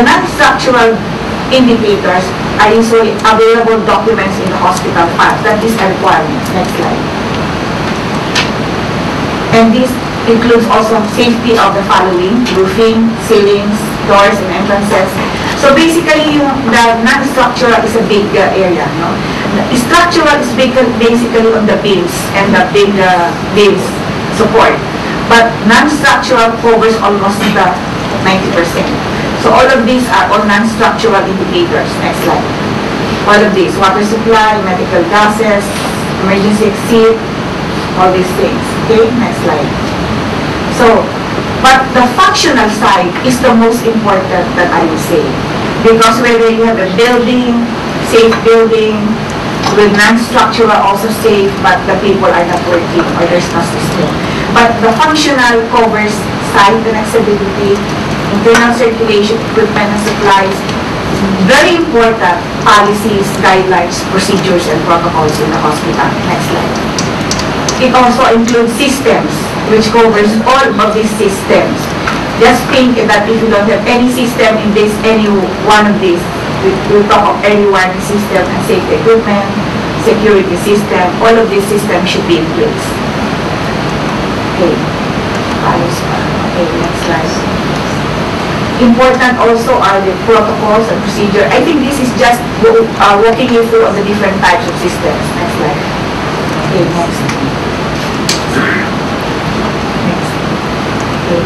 The non-structural indicators are usually available documents in the hospital file. That is a requirement. Next slide. And this includes also safety of the following: roofing, ceilings, doors, and entrances. So basically, the non-structural is a big area. No? The structural is basically on the beams and the big beams support. But non-structural covers almost the 90%. So all of these are all non-structural indicators. Next slide. All of these: water supply, medical gases, emergency exit, all these things. Okay, next slide. So, but the functional side is the most important that I would say. Because whether you have a building, safe building, with non-structural also safe, but the people are not working or there's no system. But the functional covers site and accessibility, internal circulation, equipment and supplies, very important policies, guidelines, procedures, and protocols in the hospital. Next slide. It also includes systems, which covers all of these systems. Just think that if you don't have any system in this, any one of these, we talk of early warning system and safety equipment, security system, all of these systems should be in place. Okay. Okay, next slide. Important also are the protocols and procedure. I think this is just walking you through all the different types of systems. Next slide. Okay, next. Next. Okay.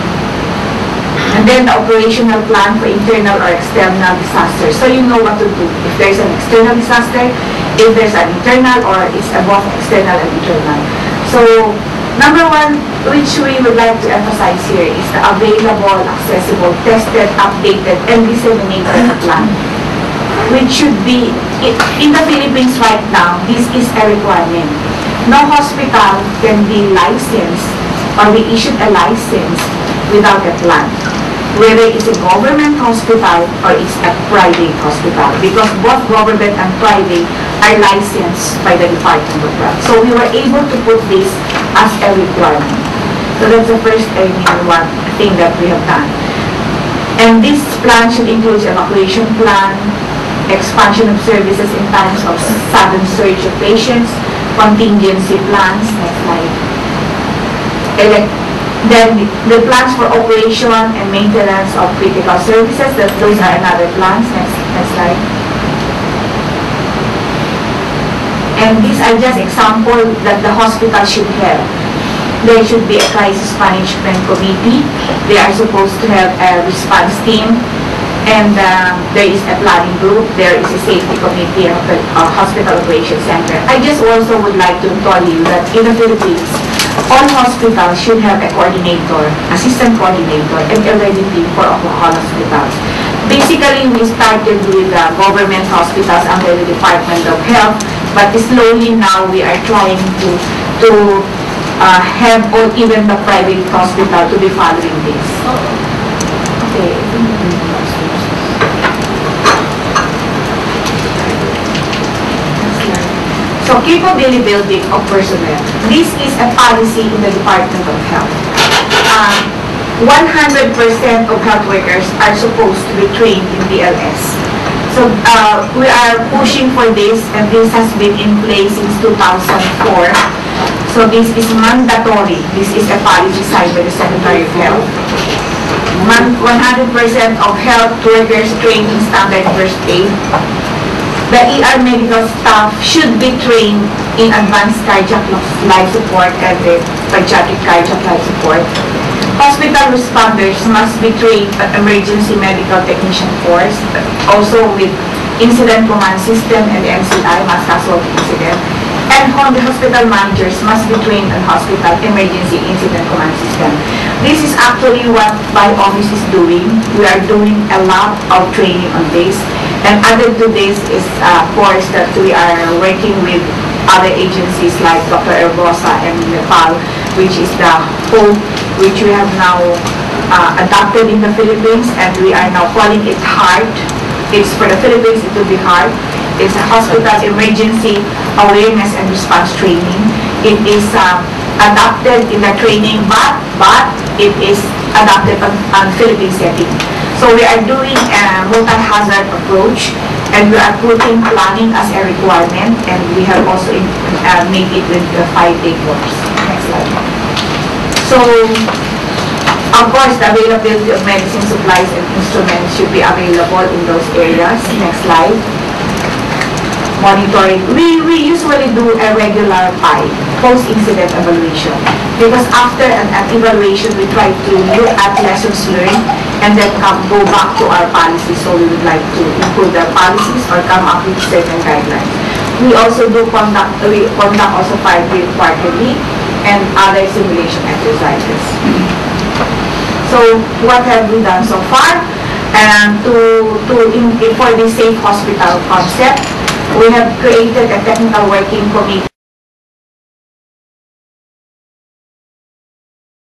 And then the operational plan for internal or external disaster. So you know what to do. If there's an external disaster, if there's an internal, or it's above external and internal. So number one, which we would like to emphasize here, is the available, accessible, tested, updated, and disseminated plan, which should be, in the Philippines right now, this is a requirement. No hospital can be licensed or be issued a license without a plan, whether it's a government hospital or it's a private hospital, because both government and private are licensed by the Department of Health. So we were able to put this as a requirement. So that's the first one thing that we have done. And this plan should include evacuation plan, expansion of services in times of sudden surge of patients, contingency plans. Next slide. Then the plans for operation and maintenance of critical services, those are another plans. Next slide. And these are just examples that the hospital should have. There should be a crisis management committee. They are supposed to have a response team. And there is a planning group. There is a safety committee of the hospital operations center. I just also would like to tell you that in the Philippines, all hospitals should have a coordinator, assistant coordinator, and already team for all hospitals. Basically, we started with government hospitals under the Department of Health, but slowly now we are trying to have even the private hospital to be following this. Okay. So, capability building of personnel. This is a policy in the Department of Health. 100% of health workers are supposed to be trained in BLS. So, we are pushing for this, and this has been in place since 2004. So, this is mandatory. This is a policy signed by the Secretary of Health. 100% of health workers trained in standard first aid. The ER medical staff should be trained in advanced cardiac life support and the pediatric cardiac life support. Hospital responders must be trained at emergency medical technician course, also with incident command system and MCI, mass casualty incident. And the hospital managers must be trained on hospital emergency incident command system. This is actually what my office is doing. We are doing a lot of training on this. And added to this is a course that we are working with other agencies like Dr. Erbosa and Nepal, which is the HOPE, which we have now adopted in the Philippines, and we are now calling it HEART. It's for the Philippines, it will be HEART. It's a hospital emergency awareness and response training. It is adopted in the training, but it is adopted on Philippine setting. So we are doing a multi-hazard approach, and we are putting planning as a requirement, and we have also made it with the 5-day course. Next slide. So, of course, the availability of medicine supplies and instruments should be available in those areas. Next slide. Monitoring. We usually do a regular PI, post-incident evaluation. Because after an evaluation, we try to look at lessons learned and then go back to our policies. So we would like to improve our policies or come up with certain guidelines. We also do conduct also 5-day quarterly and other simulation exercises. So what have we done so far? And for the safe hospital concept, we have created a technical working committee